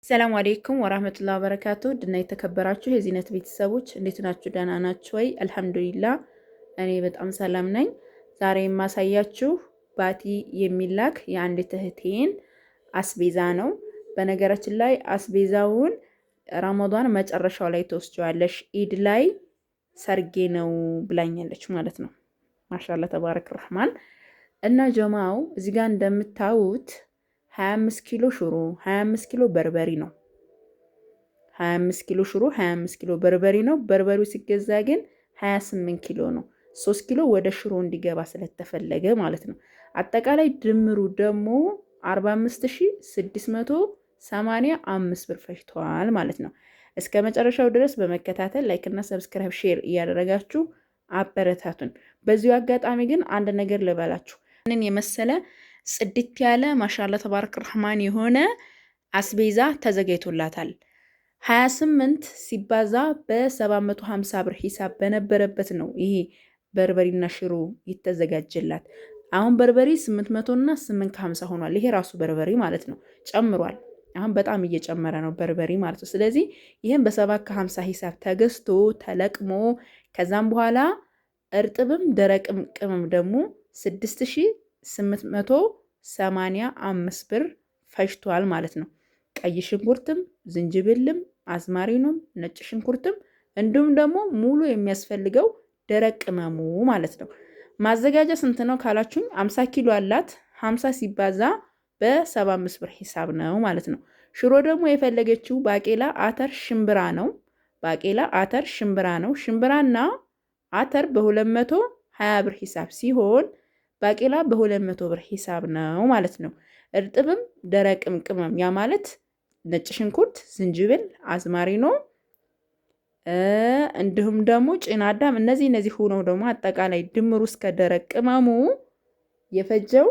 ሰላም አለይኩም ወራህመቱላሂ ወበረካቱ ድና የተከበራችሁ የዚህነት ቤተሰቦች እንዴት ናችሁ? ደህና ናችሁ ወይ? አልሐምዱሊላህ እኔ በጣም ሰላም ነኝ። ዛሬ የማሳያችሁ ባቲ የሚላክ የአንዲት እህቴን አስቤዛ ነው። በነገራችን ላይ አስቤዛውን ረመዳን መጨረሻው ላይ ተወስጂዋለሽ፣ ኢድ ላይ ሰርጌ ነው ብላኛለች ማለት ነው። ማሻአላህ ተባረክ ረህማን እና ጀማው እዚህ ጋር እንደምታዩት 25 ኪሎ ሽሮ 25 ኪሎ በርበሪ ነው። 25 ኪሎ ሽሮ 25 ኪሎ በርበሪ ነው። በርበሪው ሲገዛ ግን 28 ኪሎ ነው። 3 ኪሎ ወደ ሽሮ እንዲገባ ስለተፈለገ ማለት ነው። አጠቃላይ ድምሩ ደግሞ 45685 ብር ፈጅቷል ማለት ነው። እስከ መጨረሻው ድረስ በመከታተል ላይክ እና ሰብስክራይብ ሼር እያደረጋችሁ አበረታቱን። በዚሁ አጋጣሚ ግን አንድ ነገር ልበላችሁ። እንን የመሰለ ጽድት ያለ ማሻአላ ተባረክ ረህማን የሆነ አስቤዛ ተዘጋጅቶላታል። 28 ሲባዛ በ750 ብር ሂሳብ በነበረበት ነው ይሄ በርበሪና ሽሮ ይተዘጋጀላት። አሁን በርበሪ 800 እና 850 ሆኗል። ይሄ ራሱ በርበሪ ማለት ነው ጨምሯል። አሁን በጣም እየጨመረ ነው በርበሪ ማለት ነው። ስለዚህ ይሄን በ750 ሂሳብ ተገዝቶ ተለቅሞ ከዛም በኋላ እርጥብም ደረቅም ቅመም ደግሞ 6885 ብር ፈጅቷል ማለት ነው። ቀይ ሽንኩርትም ዝንጅብልም አዝማሪኑም ነጭ ሽንኩርትም እንዲሁም ደግሞ ሙሉ የሚያስፈልገው ደረቅ ቅመሙ ማለት ነው። ማዘጋጃ ስንት ነው ካላችሁኝ 50 ኪሎ አላት። 50 ሲባዛ በ75 ብር ሂሳብ ነው ማለት ነው። ሽሮ ደግሞ የፈለገችው ባቄላ አተር ሽምብራ ነው። ባቄላ አተር ሽምብራ ነው። ሽምብራና አተር በ220 ብር ሂሳብ ሲሆን ባቄላ በ200 ብር ሂሳብ ነው ማለት ነው። እርጥብም ደረቅም ቅመም ያ ማለት ነጭ ሽንኩርት፣ ዝንጅብል፣ አዝማሪኖ እንዲሁም ደግሞ ጭናዳም እነዚህ ሆነው ደግሞ አጠቃላይ ድምሩ እስከ ደረቅ ቅመሙ የፈጀው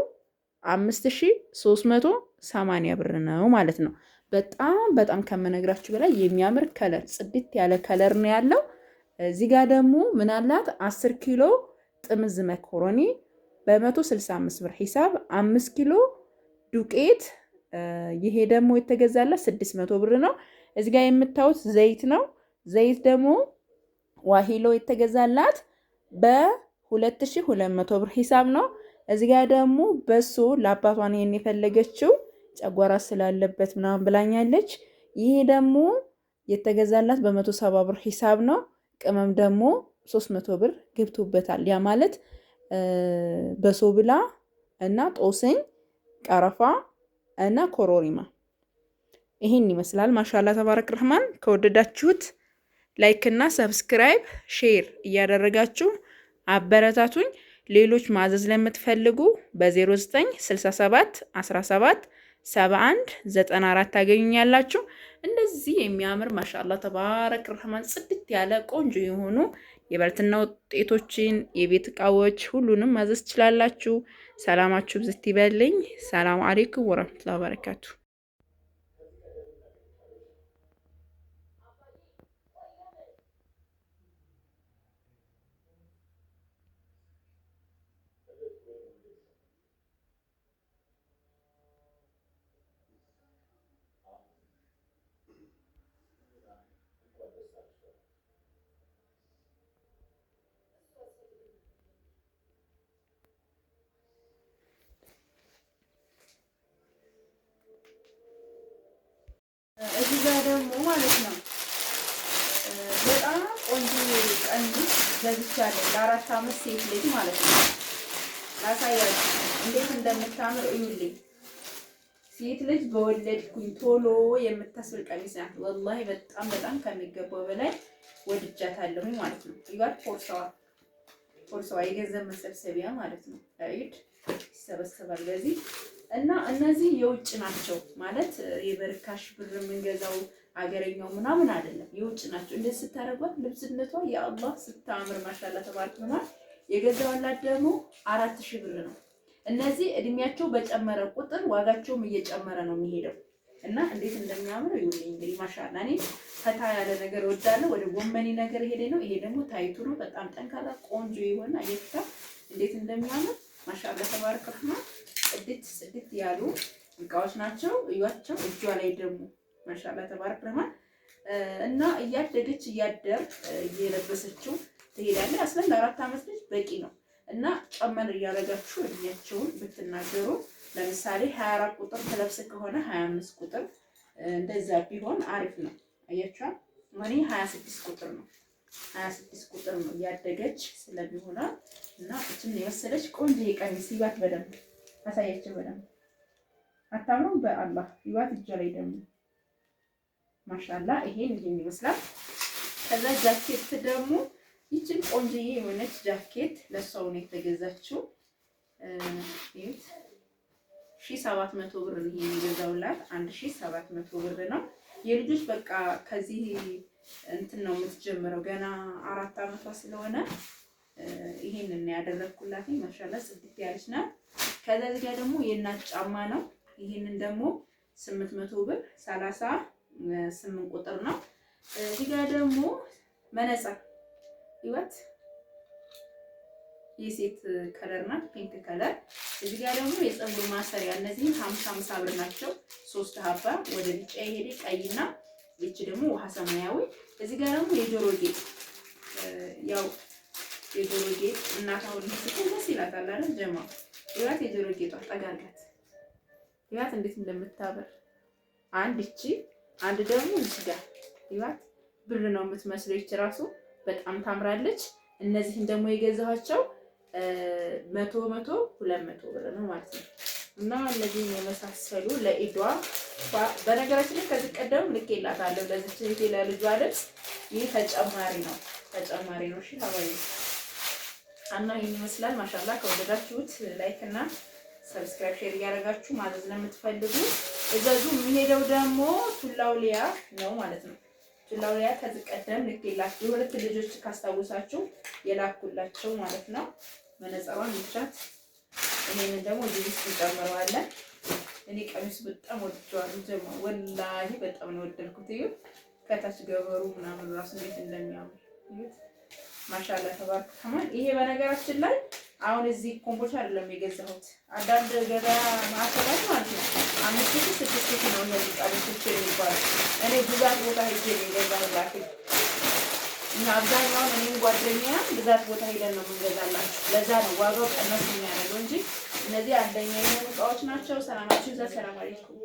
5380 ብር ነው ማለት ነው። በጣም ከመነግራችሁ በላይ የሚያምር ከለር ጽድት ያለ ከለር ነው ያለው። እዚህ ጋር ደግሞ ምን አላት 10 ኪሎ ጥምዝ መኮሮኒ በ165 ብር ሂሳብ 5 ኪሎ ዱቄት ይሄ ደግሞ የተገዛላት 600 ብር ነው። እዚህ ጋር የምታዩት ዘይት ነው። ዘይት ደግሞ ዋሂሎ የተገዛላት በ2200 ብር ሂሳብ ነው። እዚህ ጋር ደግሞ በሶ ለአባቷን ይሄን የፈለገችው ጨጓራ ስላለበት ምናምን ብላኛለች። ይሄ ደግሞ የተገዛላት በ170 ብር ሂሳብ ነው። ቅመም ደግሞ 300 ብር ገብቶበታል። ያ ማለት በሶ ብላ እና ጦስኝ ቀረፋ እና ኮሮሪማ ይሄን ይመስላል። ማሻአላ ተባረክ ረህማን። ከወደዳችሁት ላይክ እና ሰብስክራይብ ሼር እያደረጋችሁ አበረታቱኝ። ሌሎች ማዘዝ ለምትፈልጉ በ0967 17 71 94 ታገኙኛላችሁ። እንደዚህ የሚያምር ማሻአላ ተባረክ ረህማን ጽድት ያለ ቆንጆ የሆኑ የበልትና ውጤቶችን የቤት እቃዎች ሁሉንም ማዘዝ ትችላላችሁ። ሰላማችሁ ብዝት ይበልኝ። ሰላም አለይኩም ወራህመቱላሂ ወበረካቱ። እዚህ ጋር ደግሞ ማለት ነው በጣም ቆንጆ ቀሚስ ገዝቻለሁ ለ4 ዓመት ሴት ልጅ ማለት ነው። ላሳያችሁ እንዴት እንደምታምር እዩልኝ። ሴት ልጅ በወለድኩኝ ቶሎ የምታስብል ቀሚስ ናት። ወላሂ በጣም ከሚገባው በላይ ወድጃታለሁ ማለት ነው። ይባል ፖርሳዋ የገንዘብ መሰብሰቢያ ማለት ነው። አይድ ይሰበሰባል በዚህ እና እነዚህ የውጭ ናቸው ማለት የበርካሽ ብር የምንገዛው አገረኛው ምናምን አይደለም፣ የውጭ ናቸው። እንደዚህ ስታረጓት ልብስነቷ የአላህ ስታምር ማሻአላ ተባረክ ነው። የገዛዋላት ደግሞ 4000 ብር ነው። እነዚህ እድሜያቸው በጨመረ ቁጥር ዋጋቸውም እየጨመረ ነው የሚሄደው እና እንዴት እንደሚያምር ይሁን እንግዲህ ማሻአላ። እኔ ፈታ ያለ ነገር ወዳለሁ፣ ወደ ጎመኒ ነገር ሄደ ነው። ይሄ ደግሞ ታይቱ ነው። በጣም ጠንካራ ቆንጆ የሆነ አየፍታ እንዴት እንደሚያምር ማሻአላ ተባረክ ነው። ጽድት ያሉ እቃዎች ናቸው። እዩዋቸው። እጇ ላይ ደግሞ ማሻአላ ተባረክ ረህማን። እና እያደገች እያደር እየለበሰችው ትሄዳለች። አስለን ለ4 ዓመት ልጅ በቂ ነው። እና ጨመር እያደረጋችሁ እድሜያቸውን ብትናገሩ ለምሳሌ 24 ቁጥር ትለብስ ከሆነ 25 ቁጥር እንደዛ ቢሆን አሪፍ ነው። አያችሁ እኔ 26 ቁጥር ነው 26 ቁጥር ነው እያደገች ስለሚሆና እና እችን የመሰለች ቆንጆ ቀሚስ ይባት በደንብ አሳያችሁ። በደንብ አታምሩም? በአላህ ይባት እጇ ላይ ደግሞ ማሻአላ ይሄን ይመስላል። ከዛ ጃኬት ደግሞ ይችን ቆንጆዬ የሆነች ጃኬት ለሷው ነው የተገዛችው። 1700 ብር ነው ይሄን የገዛውላት። 1700 ብር ነው። የልጆች በቃ ከዚህ እንትን ነው የምትጀምረው ገና 4 ዓመቷ ስለሆነ ይሄንን ያደረኩላት። ማሻአላ ጽድት ያለች ናት። ከዛ እዚህ ጋር ደግሞ የእናት ጫማ ነው። ይሄንን ደግሞ 800 ብር 38 ቁጥር ነው። እዚህ ጋር ደግሞ መነጽር ይወት የሴት ከለር ናት፣ ፒንክ ከለር። እዚህ ጋር ደግሞ የፀጉር ማሰሪያ እነዚህ 50 ብር ናቸው። 3 ሀባ ወደ ቢጫ የሄደ ቀይና እቺ ደግሞ ውሃ ሰማያዊ። እዚህ ጋር ደግሞ የጆሮ ጌጥ ያው የጆሮ ጌጥ እናታው ልትቆም ደስ ይላታል አይደል ጀማ። ይዋት የጆሮ ጌጧ ጠጋርጋት ይዋት እንዴት እንደምታበር አንድ እቺ አንድ ደግሞ እዚህ ጋር ይዋት ብር ነው የምትመስለው። እቺ ራሱ በጣም ታምራለች። እነዚህን ደግሞ የገዛኋቸው 200 ብር ነው ማለት ነው። እና እነዚህን የመሳሰሉ ለኢዷ በነገራችን ላይ ከዚህ ቀደም ልኬላታለሁ ለዚህ እህቴ ለልጇ ልብስ። ይህ ተጨማሪ ነው። እሺ ሀባይ እና ይሄን ይመስላል። ማሻአላ ከወደዳችሁት ላይክ እና ሰብስክራይብ ሼር እያደረጋችሁ ማለት ነው የምትፈልጉ እዘዙ። የሚሄደው ደግሞ ቱላውሊያ ነው ማለት ነው። ቱላውሊያ ከዚህ ቀደም ልኬላችሁ የሁለት ልጆች ካስታውሳችሁ የላኩላቸው ማለት ነው። መነጽሯን ብቻት ይሄንን ደግሞ እዚህ ውስጥ እንጨምረዋለን። እኔ ቀሚስ በጣም ወድጄዋለሁ ጀማ ወላሂ በጣም ነው ወደድኩት። እዩ ከታች ገበሩ ምናምን ራሱ እንዴት እንደሚያምር እዩት። ማሻአላ ተባረክ ከማን። ይሄ በነገራችን ላይ አሁን እዚህ ኮምቦልቻ አይደለም የገዛሁት፣ አንዳንድ ገበያ ማዕከላት ማለት ነው 5,000 ነው እነዚህ ቀሚሶች የሚባሉ። እኔ ብዛት ቦታ ሄጄ ነው የገዛሁላችሁ እና አብዛኛውን እኔም ጓደኛዬ ብዛት ቦታ ሄደን ነው የምንገዛላችሁ። ለዛ ነው ዋጋው ቀነስ የሚያደርገው እንጂ እነዚህ አንደኛ የሆኑ እቃዎች ናቸው። ሰላማችሁ ይዛ። ሰላም አለይኩም።